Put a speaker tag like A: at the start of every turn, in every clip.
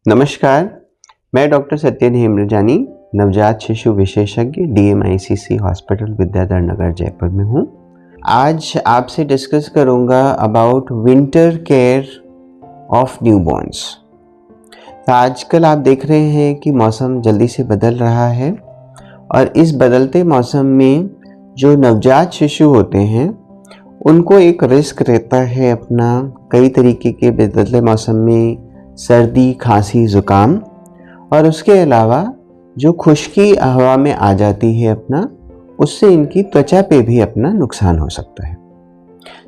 A: नमस्कार, मैं डॉक्टर सत्यन हेमरजानी, नवजात शिशु विशेषज्ञ DMICC हॉस्पिटल विद्याधर नगर जयपुर में हूँ। आज आपसे डिस्कस करूँगा about winter care of newborn's. आजकल आप देख रहे हैं कि मौसम जल्दी से बदल रहा है और इस बदलते मौसम में जो नवजात शिशु होते हैं उनको एक रिस्क रहता है अपना कई तरीके के बदलते मौसम में सर्दी, खांसी, ज़ुकाम और उसके अलावा जो खुश्की हवा में आ जाती है अपना, उससे इनकी त्वचा पे भी अपना नुकसान हो सकता है।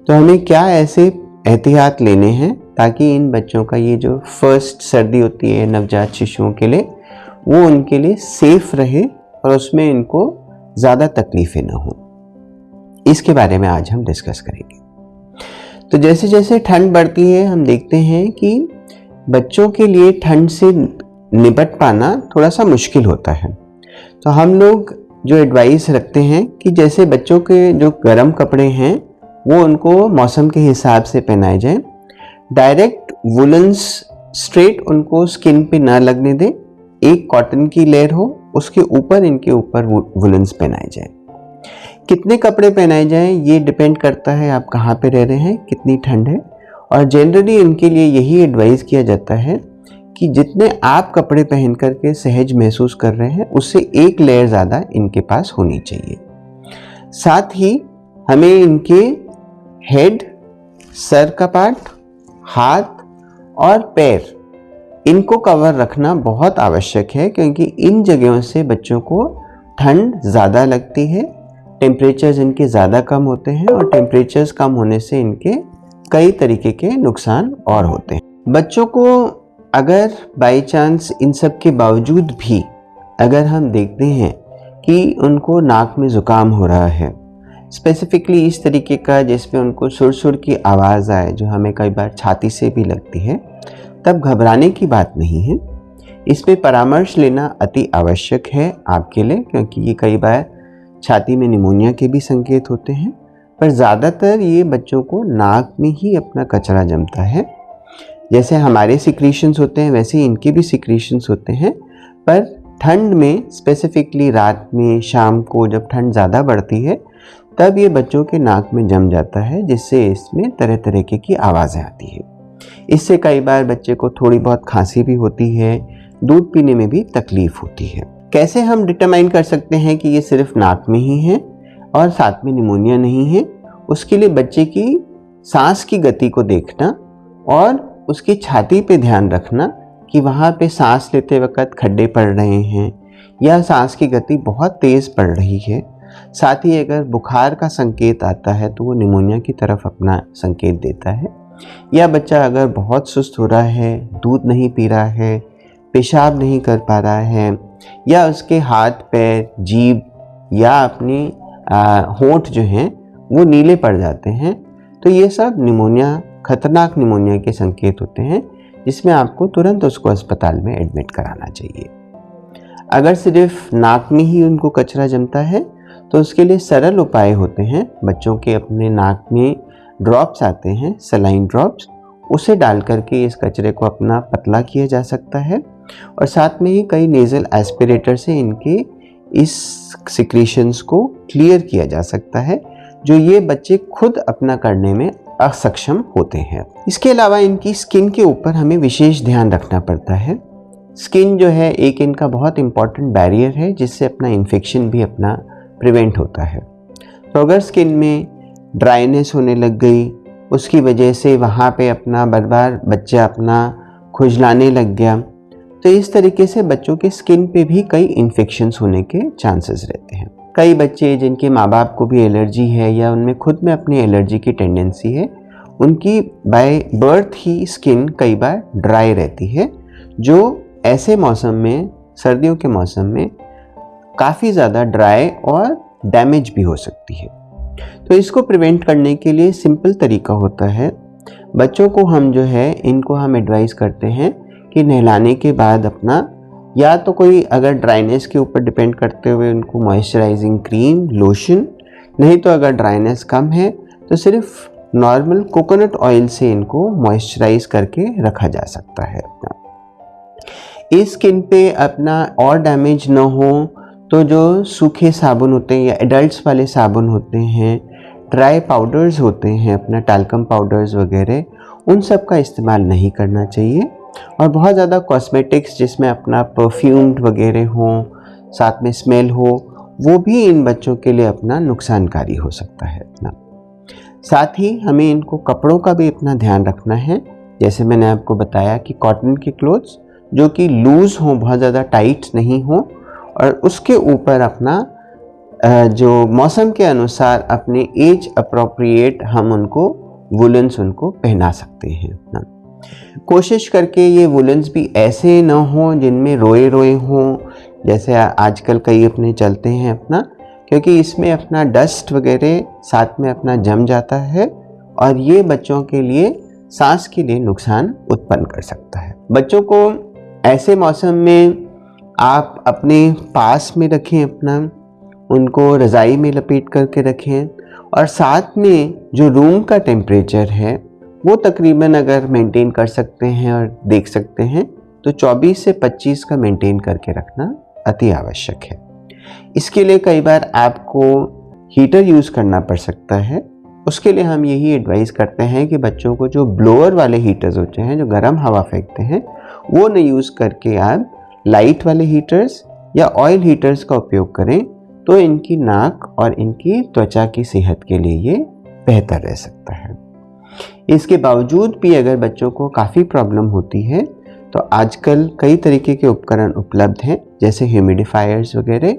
A: तो हमें क्या ऐसे एहतियात लेने हैं ताकि इन बच्चों का ये जो फर्स्ट सर्दी होती है नवजात शिशुओं के लिए, वो उनके लिए सेफ रहे और उसमें इनको ज़्यादा तकलीफ़ें ना हो। इसके बारे में आज हम डिस्कस करेंगे। तो जैसे जैसे ठंड बढ़ती है हम देखते हैं कि बच्चों के लिए ठंड से निपट पाना थोड़ा सा मुश्किल होता है। तो हम लोग जो एडवाइस रखते हैं कि जैसे बच्चों के जो गर्म कपड़े हैं वो उनको मौसम के हिसाब से पहनाए जाएं। डायरेक्ट वुलन्स स्ट्रेट उनको स्किन पे ना लगने दें। एक कॉटन की लेयर हो, उसके ऊपर इनके ऊपर वुलन्स पहनाए जाएं। कितने कपड़े पहनाए जाएं ये डिपेंड करता है आप कहाँ पे रह रहे हैं, कितनी ठंड है। और जनरली इनके लिए यही एडवाइस किया जाता है कि जितने आप कपड़े पहन करके सहज महसूस कर रहे हैं उससे एक लेयर ज़्यादा इनके पास होनी चाहिए। साथ ही हमें इनके हेड, सर का पार्ट, हाथ और पैर इनको कवर रखना बहुत आवश्यक है, क्योंकि इन जगहों से बच्चों को ठंड ज़्यादा लगती है। टेम्परेचर्स इनके ज़्यादा कम होते हैं और टेम्परेचर्स कम होने से इनके कई तरीके के नुकसान और होते हैं। बच्चों को अगर बाई चांस इन सब के बावजूद भी अगर हम देखते हैं कि उनको नाक में ज़ुकाम हो रहा है, स्पेसिफिकली इस तरीके का जिसमें उनको सुर-सुर की आवाज़ आए जो हमें कई बार छाती से भी लगती है, तब घबराने की बात नहीं है। इस पे परामर्श लेना अति आवश्यक है आपके लिए, क्योंकि ये कई बार छाती में निमोनिया के भी संकेत होते हैं। पर ज़्यादातर ये बच्चों को नाक में ही अपना कचरा जमता है। जैसे हमारे सिक्रीशंस होते हैं वैसे इनके भी सिक्रीशंस होते हैं, पर ठंड में स्पेसिफिकली रात में, शाम को जब ठंड ज़्यादा बढ़ती है तब ये बच्चों के नाक में जम जाता है, जिससे इसमें तरह तरह की आवाज़ें आती है। इससे कई बार बच्चे को थोड़ी बहुत खांसी भी होती है, दूध पीने में भी तकलीफ़ होती है। कैसे हम डिटरमाइन कर सकते हैं कि ये सिर्फ नाक में ही है और साथ में निमोनिया नहीं है? उसके लिए बच्चे की सांस की गति को देखना और उसकी छाती पे ध्यान रखना कि वहाँ पे सांस लेते वक्त खड्डे पड़ रहे हैं या सांस की गति बहुत तेज़ पड़ रही है। साथ ही अगर बुखार का संकेत आता है तो वो निमोनिया की तरफ अपना संकेत देता है। या बच्चा अगर बहुत सुस्त हो रहा है, दूध नहीं पी रहा है, पेशाब नहीं कर पा रहा है, या उसके हाथ, पैर, जीभ या अपनी होंठ जो हैं वो नीले पड़ जाते हैं, तो ये सब निमोनिया, खतरनाक निमोनिया के संकेत होते हैं, जिसमें आपको तुरंत उसको अस्पताल में एडमिट कराना चाहिए। अगर सिर्फ नाक में ही उनको कचरा जमता है तो उसके लिए सरल उपाय होते हैं। बच्चों के अपने नाक में ड्रॉप्स आते हैं, सलाइन ड्रॉप्स, उसे डाल करके इस कचरे को अपना पतला किया जा सकता है। और साथ में ही कई नेज़ल एस्पिरेटर से इनके इस सिक्रीशंस को क्लियर किया जा सकता है, जो ये बच्चे खुद अपना करने में असक्षम होते हैं। इसके अलावा इनकी स्किन के ऊपर हमें विशेष ध्यान रखना पड़ता है। स्किन जो है एक इनका बहुत इम्पॉर्टेंट बैरियर है, जिससे अपना इन्फेक्शन भी अपना प्रिवेंट होता है। तो अगर स्किन में ड्राइनेस होने लग गई, उसकी वजह से वहाँ पे अपना बार-बार बच्चा अपना खुजलाने लग गया, तो इस तरीके से बच्चों के स्किन पे भी कई इन्फेक्शंस होने के चांसेस रहते हैं। कई बच्चे जिनके माँ बाप को भी एलर्जी है या उनमें खुद में अपनी एलर्जी की टेंडेंसी है, उनकी बाय बर्थ ही स्किन कई बार ड्राई रहती है, जो ऐसे मौसम में, सर्दियों के मौसम में काफ़ी ज़्यादा ड्राई और डैमेज भी हो सकती है। तो इसको प्रिवेंट करने के लिए सिंपल तरीका होता है। बच्चों को हम जो है इनको हम एडवाइस करते हैं कि नहलाने के बाद अपना, या तो कोई अगर ड्राइनेस के ऊपर डिपेंड करते हुए उनको मॉइस्चराइजिंग क्रीम, लोशन, नहीं तो अगर ड्राइनेस कम है तो सिर्फ नॉर्मल कोकोनट ऑयल से इनको मॉइस्चराइज करके रखा जा सकता है अपना। इस स्किन पे अपना और डैमेज ना हो तो जो सूखे साबुन होते हैं या एडल्ट्स वाले साबुन होते हैं, ड्राई पाउडर्स होते हैं, अपना टैल्कम पाउडर्स वगैरह, उन सब का इस्तेमाल नहीं करना चाहिए। और बहुत ज़्यादा कॉस्मेटिक्स जिसमें अपना परफ्यूम्ड वगैरह हो, साथ में स्मेल हो, वो भी इन बच्चों के लिए अपना नुकसानकारी हो सकता है अपना। साथ ही हमें इनको कपड़ों का भी अपना ध्यान रखना है। जैसे मैंने आपको बताया कि कॉटन के क्लोथ्स जो कि लूज़ हों, बहुत ज़्यादा टाइट नहीं हों, और उसके ऊपर अपना जो मौसम के अनुसार अपने एज अप्रोप्रिएट हम उनको वुलन्स उनको पहना सकते हैं अपना। कोशिश करके ये वुलन्स भी ऐसे ना हों जिनमें रोए रोए हों, जैसे आजकल कई अपने चलते हैं अपना, क्योंकि इसमें अपना डस्ट वगैरह साथ में अपना जम जाता है और ये बच्चों के लिए सांस के लिए नुकसान उत्पन्न कर सकता है। बच्चों को ऐसे मौसम में आप अपने पास में रखें अपना, उनको रज़ाई में लपेट करके रखें, और साथ में जो रूम का टेम्परेचर है वो तकरीबन अगर मेंटेन कर सकते हैं और देख सकते हैं तो 24 से 25 का मेंटेन करके रखना अति आवश्यक है। इसके लिए कई बार आपको हीटर यूज़ करना पड़ सकता है। उसके लिए हम यही एडवाइस करते हैं कि बच्चों को जो ब्लोअर वाले हीटर्स होते हैं, जो गर्म हवा फेंकते हैं, वो न यूज़ करके आप लाइट वाले हीटर्स या ऑयल हीटर्स का उपयोग करें, तो इनकी नाक और इनकी त्वचा की सेहत के लिए ये बेहतर रह सकता है। इसके बावजूद भी अगर बच्चों को काफ़ी प्रॉब्लम होती है तो आजकल कई तरीके के उपकरण उपलब्ध हैं, जैसे ह्यूमिडिफायर्स वगैरह,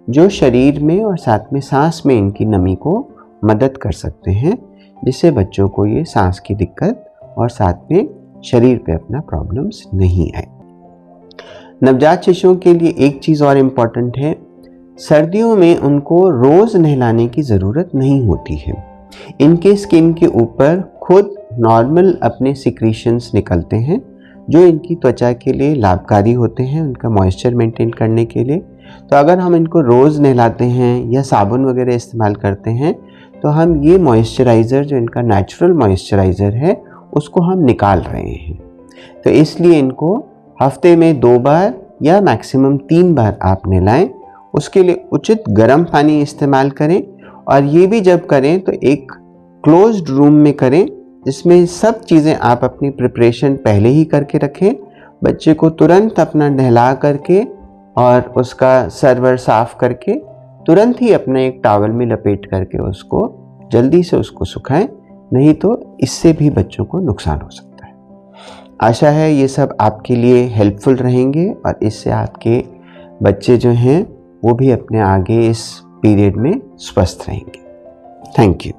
A: जो शरीर में और साथ में सांस में इनकी नमी को मदद कर सकते हैं, जिससे बच्चों को ये सांस की दिक्कत और साथ में शरीर पे अपना प्रॉब्लम्स नहीं आए। नवजात शिशुओं के लिए एक चीज़ और इम्पॉर्टेंट है, सर्दियों में उनको रोज़ नहलाने की ज़रूरत नहीं होती है। इनके स्किन के ऊपर खुद नॉर्मल अपने सिक्रीशंस निकलते हैं जो इनकी त्वचा के लिए लाभकारी होते हैं, उनका मॉइस्चर मेंटेन करने के लिए। तो अगर हम इनको रोज़ नहलाते हैं या साबुन वगैरह इस्तेमाल करते हैं तो हम ये मॉइस्चराइज़र जो इनका नेचुरल मॉइस्चराइज़र है उसको हम निकाल रहे हैं। तो इसलिए इनको हफ्ते में 2 बार या मैक्सिमम 3 बार आप नहलाएं। उसके लिए उचित गर्म पानी इस्तेमाल करें, और ये भी जब करें तो एक क्लोज्ड रूम में करें जिसमें सब चीज़ें आप अपनी प्रिपरेशन पहले ही करके रखें। बच्चे को तुरंत अपना नहला करके और उसका सर्वर साफ़ करके तुरंत ही अपने एक टॉवल में लपेट करके उसको जल्दी से उसको सुखाएं, नहीं तो इससे भी बच्चों को नुकसान हो सकता है। आशा है ये सब आपके लिए हेल्पफुल रहेंगे और इससे आपके बच्चे जो हैं वो भी अपने आगे इस पीरियड में स्वस्थ रहेंगे। Thank you.